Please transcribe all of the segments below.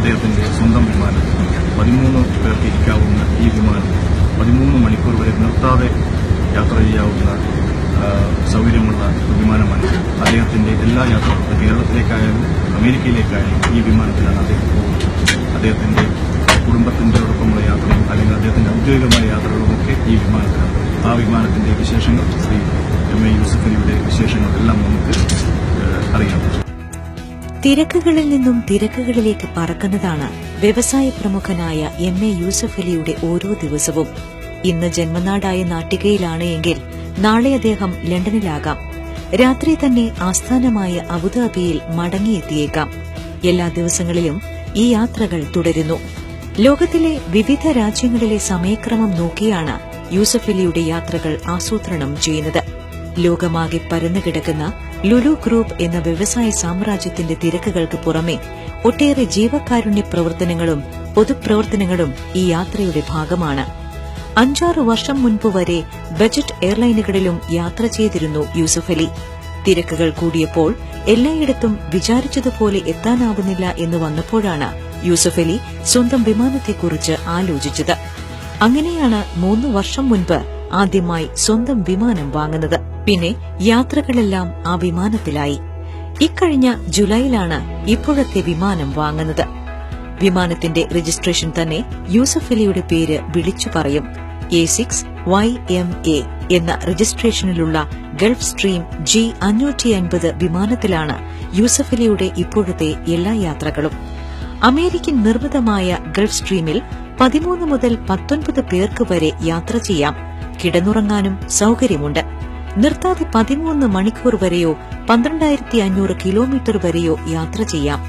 അദ്ദേഹത്തിന്റെ സ്വന്തം വിമാനം. 13 പേർക്ക് ഇരിക്കാവുന്ന ഈ വിമാനം 13 മണിക്കൂർ വരെ നിർത്താതെ യാത്ര ചെയ്യാവുന്ന സൗകര്യമുള്ള വിമാനമാണ്. അദ്ദേഹത്തിന്റെ എല്ലാ യാത്രകളും കേരളത്തിലേക്കായാലും അമേരിക്കയിലേക്കായാലും ഈ വിമാനത്തിലാണ് അദ്ദേഹം പോകുന്നത്. അദ്ദേഹത്തിന്റെ കുടുംബത്തിനോടൊപ്പമുള്ള യാത്രയും അല്ലെങ്കിൽ അദ്ദേഹത്തിന്റെ ഔദ്യോഗികമായ യാത്രകളുമൊക്കെ ഈ വിമാനത്തിലാണ്. ആ വിമാനത്തിന്റെ വിശേഷങ്ങൾ ശ്രീ എം എ യൂസഫ് അലിയുടെ വിശേഷങ്ങളെല്ലാം നമുക്ക് അറിയാം. തിരക്കുകളിൽ നിന്നും തിരക്കുകളിലേക്ക് പറക്കുന്നതാണ് വ്യവസായ പ്രമുഖനായ എം എ യൂസഫ് അലിയുടെ ഓരോ ദിവസവും. ഇന്ന് ജന്മനാടായ നാട്ടികയിലാണ് എങ്കിൽ നാളെ അദ്ദേഹം ലണ്ടനിലാകാം. രാത്രി തന്നെ ആസ്ഥാനമായ അബുദാബിയിൽ മടങ്ങിയെത്തിയേക്കാം. എല്ലാ ദിവസങ്ങളിലും ഈ യാത്രകൾ തുടരുന്നു. ലോകത്തിലെ വിവിധ രാജ്യങ്ങളിലെ സമയക്രമം നോക്കിയാണ് യൂസഫ് അലിയുടെ യാത്രകൾ ആസൂത്രണം ചെയ്യുന്നത്. ലോകമാകെ പരന്നുകിടക്കുന്ന ലുലു ഗ്രൂപ്പ് എന്ന വ്യവസായ സാമ്രാജ്യത്തിന്റെ തിരക്കുകൾക്ക് പുറമെ ഒട്ടേറെ ജീവകാരുണ്യ പ്രവർത്തനങ്ങളും പൊതുപ്രവർത്തനങ്ങളും ഈ യാത്രയുടെ ഭാഗമാണ്. 5-6 വർഷം മുൻപ് വരെ ബജറ്റ് എയർലൈനുകളിലും യാത്ര ചെയ്തിരുന്നു യൂസഫ് അലി. തിരക്കുകൾ കൂടിയപ്പോൾ എല്ലായിടത്തും വിചാരിച്ചതുപോലെ എത്താനാവുന്നില്ല എന്ന് വന്നപ്പോഴാണ് യൂസഫ് അലി സ്വന്തം വിമാനത്തെക്കുറിച്ച് ആലോചിച്ചത്. അങ്ങനെയാണ് 3 വർഷം മുൻപ് ആദ്യമായി സ്വന്തം വിമാനം വാങ്ങുന്നത്. പിന്നെ യാത്രകളെല്ലാം ആ വിമാനത്തിലായി. ഇക്കഴിഞ്ഞ ജൂലൈയിലാണ് ഇപ്പോഴത്തെ വിമാനം വാങ്ങുന്നത്. വിമാനത്തിന്റെ രജിസ്ട്രേഷൻ തന്നെ യൂസഫ് അലിയുടെ പേര് വിളിച്ചു പറയും. A6YMA എന്ന രജിസ്ട്രേഷനിലുള്ള ഗൾഫ് സ്ട്രീം G550 വിമാനത്തിലാണ് യൂസഫ് അലിയുടെ ഇപ്പോഴത്തെ എല്ലാ യാത്രകളും. അമേരിക്കൻ നിർമ്മിതമായ ഗൾഫ് സ്ട്രീമിൽ 13 മുതൽ 19 പേർക്ക് വരെ യാത്ര ചെയ്യാം. കിടന്നുറങ്ങാനും സൌകര്യമുണ്ട്. നിർത്താതെ 13 മണിക്കൂർ വരെയോ 12,500 കിലോമീറ്റർ വരെയോ യാത്ര ചെയ്യാം.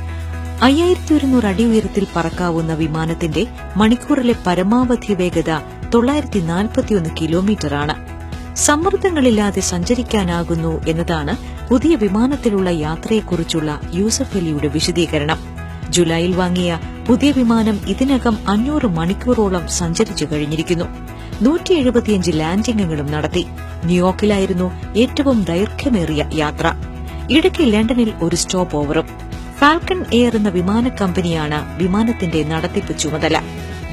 5,100 അടി ഉയരത്തിൽ പറക്കാവുന്ന വിമാനത്തിന്റെ മണിക്കൂറിലെ പരമാവധി വേഗത 941 കിലോമീറ്ററാണ്. സമ്മർദ്ദങ്ങളില്ലാതെ സഞ്ചരിക്കാനാകുന്നു എന്നതാണ് പുതിയ വിമാനത്തിലുള്ള യാത്രയെക്കുറിച്ചുള്ള യൂസഫ് അലിയുടെ വിശദീകരണം. ജൂലൈയിൽ വാങ്ങിയ പുതിയ വിമാനം ഇതിനകം 500 മണിക്കൂറോളം സഞ്ചരിച്ചു കഴിഞ്ഞിരിക്കുന്നു. 175 ലാൻഡിംഗുകളും നടത്തി. ന്യൂയോർക്കിലായിരുന്നു ഏറ്റവും ദൈർഘ്യമേറിയ യാത്ര. ഇടയ്ക്ക് ലണ്ടനിൽ ഒരു സ്റ്റോപ്പ് ഓവറും. ഫാൽക്കൺ എയർ എന്ന വിമാന കമ്പനിയാണ് വിമാനത്തിന്റെ നടത്തിപ്പ് ചുമതല.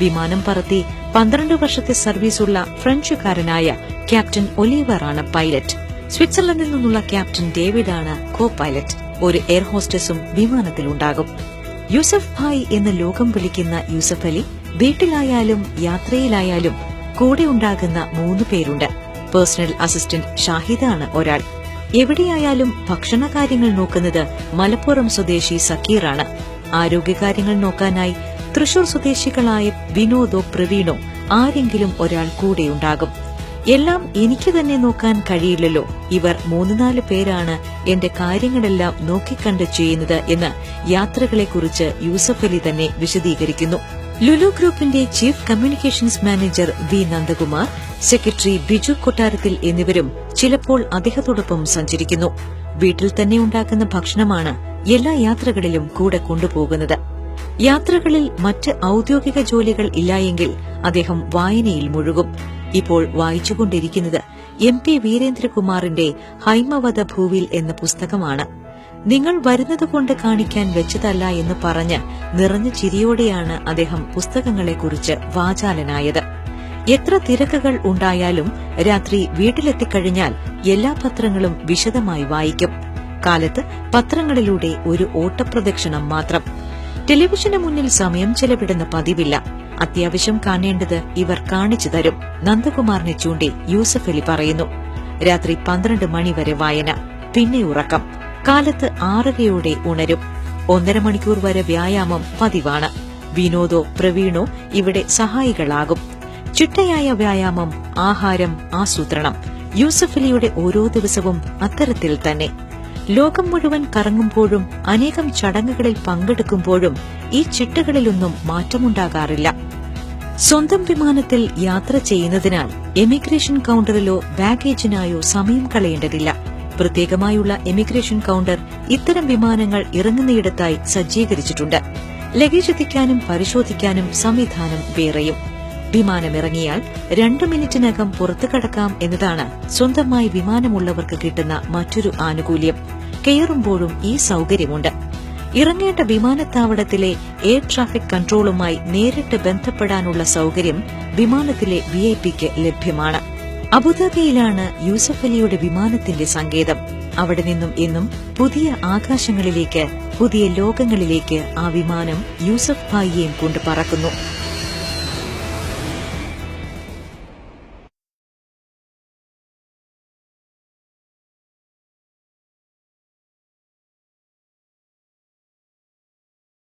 വിമാനം പറത്തി 12 വർഷത്തെ സർവീസുള്ള ഫ്രഞ്ചുകാരനായ ക്യാപ്റ്റൻ ഒലിവറാണ് പൈലറ്റ്. സ്വിറ്റ്സർലൻഡിൽ നിന്നുള്ള ക്യാപ്റ്റൻ ഡേവിഡാണ് കോ പൈലറ്റ്. ഒരു എയർ ഹോസ്റ്റസും വിമാനത്തിലുണ്ടാകും. യൂസഫ് ഭായ് എന്ന് ലോകം വിളിക്കുന്ന യൂസഫ് അലി വീട്ടിലായാലും യാത്രയിലായാലും കൂടെ ഉണ്ടാകുന്ന 3 പേരുണ്ട്. പേഴ്സണൽ അസിസ്റ്റന്റ് ഷാഹിദാണ് ഒരാൾ. എവിടെയായാലും ഭക്ഷണകാര്യങ്ങൾ നോക്കുന്നത് മലപ്പുറം സ്വദേശി സക്കീറാണ്. ആരോഗ്യകാര്യങ്ങൾ നോക്കാനായി തൃശൂർ സ്വദേശികളായ വിനോദോ പ്രവീണോ ആരെങ്കിലും ഒരാൾ കൂടെയുണ്ടാകും. എല്ലാം എനിക്ക് തന്നെ നോക്കാൻ കഴിയില്ലല്ലോ, ഇവർ 3-4 പേരാണ് എന്റെ കാര്യങ്ങളെല്ലാം നോക്കിക്കണ്ട് ചെയ്യുന്നത് എന്ന് യാത്രകളെക്കുറിച്ച് യൂസഫ് അലി തന്നെ വിശദീകരിക്കുന്നു. ലുലു ഗ്രൂപ്പിന്റെ chief communications manager V Nandakumar, secretary Biju Kottarathil എന്നിവരും ചിലപ്പോൾ അദ്ദേഹത്തോടൊപ്പം സഞ്ചരിക്കുന്നു. വീട്ടിൽ തന്നെ ഉണ്ടാക്കുന്ന ഭക്ഷണമാണ് എല്ലാ യാത്രകളിലും കൂടെ കൊണ്ടുപോകുന്നത്. യാത്രകളിൽ മറ്റ് ഔദ്യോഗിക ജോലികൾ ഇല്ലായെങ്കിൽ അദ്ദേഹം വായനയിൽ മുഴുകും. ഇപ്പോൾ വായിച്ചുകൊണ്ടിരിക്കുന്നത് MP വീരേന്ദ്രകുമാറിന്റെ ഹൈമവധ ഭൂവിൽ എന്ന പുസ്തകമാണ്. നിങ്ങൾ വരുന്നതുകൊണ്ട് കാണിക്കാൻ വെച്ചതല്ല എന്ന് പറഞ്ഞ് നിറഞ്ഞ ചിരിയോടെയാണ് അദ്ദേഹം പുസ്തകങ്ങളെക്കുറിച്ച് വാചാലനായത്. എത്ര തിരക്കുകൾ ഉണ്ടായാലും രാത്രി വീട്ടിലെത്തിക്കഴിഞ്ഞാൽ എല്ലാ പത്രങ്ങളും വിശദമായി വായിക്കും. കാലത്ത് പത്രങ്ങളിലൂടെ ഒരു ഓട്ടപ്രദക്ഷിണം മാത്രം. ടെലിവിഷന് മുന്നിൽ സമയം ചെലവിടുന്ന പതിവില്ല. അത്യാവശ്യം കാണേണ്ടത് ഇവർ കാണിച്ചു തരും. നന്ദകുമാറിനെ ചൂണ്ടി യൂസഫ് അലി പറയുന്നു. രാത്രി 12 മണി വരെ വായന, പിന്നെ ഉറക്കം. കാലത്ത് 6:30 ഉണരും. 1.5 മണിക്കൂർ വരെ വ്യായാമം പതിവാണ്. വിനോദോ പ്രവീണോ ഇവിടെ സഹായികളാകും. ചിട്ടയായ വ്യായാമം, ആഹാരം, ആസൂത്രണം. യൂസഫ് അലിയുടെ ഓരോ ദിവസവും അത്തരത്തിൽ തന്നെ. ലോകം മുഴുവൻ കറങ്ങുമ്പോഴും അനേകം ചടങ്ങുകളിൽ പങ്കെടുക്കുമ്പോഴും ഈ ചിട്ടകളിലൊന്നും മാറ്റമുണ്ടാകാറില്ല. സ്വന്തം വിമാനത്തിൽ യാത്ര ചെയ്യുന്നതിനാൽ എമിഗ്രേഷൻ കൌണ്ടറിലോ ബാഗേജിനായോ സമയം കളയേണ്ടതില്ല. പ്രത്യേകമായുള്ള എമിഗ്രേഷൻ കൌണ്ടർ ഇത്തരം വിമാനങ്ങൾ ഇറങ്ങുന്നയിടത്തായി സജ്ജീകരിച്ചിട്ടുണ്ട്. ലഗേജ് എത്തിക്കാനും പരിശോധിക്കാനും സംവിധാനം വേറെയും. വിമാനമിറങ്ങിയാൽ 2 മിനിറ്റിനകം പുറത്തു കടക്കാം എന്നതാണ് സ്വന്തമായി വിമാനമുള്ളവർക്ക് കിട്ടുന്ന മറ്റൊരു ആനുകൂല്യം. കയറുമ്പോഴും ഈ സൌകര്യമുണ്ട്. ഇറങ്ങേണ്ട വിമാനത്താവളത്തിലെ എയർ ട്രാഫിക് കൺട്രോളുമായി നേരിട്ട് ബന്ധപ്പെടാനുള്ള സൌകര്യം വിമാനത്തിലെ വിഐപിക്ക് ലഭ്യമാണ്. അബുദാബിയിലാണ് യൂസഫ് അലിയുടെ വിമാനത്തിന്റെ സങ്കേതം. അവിടെ നിന്നും എന്നും പുതിയ ആകാശങ്ങളിലേക്ക്, പുതിയ ലോകങ്ങളിലേക്ക് ആ വിമാനം യൂസഫ് ഭായിയെയും കൊണ്ട് പറക്കുന്നു.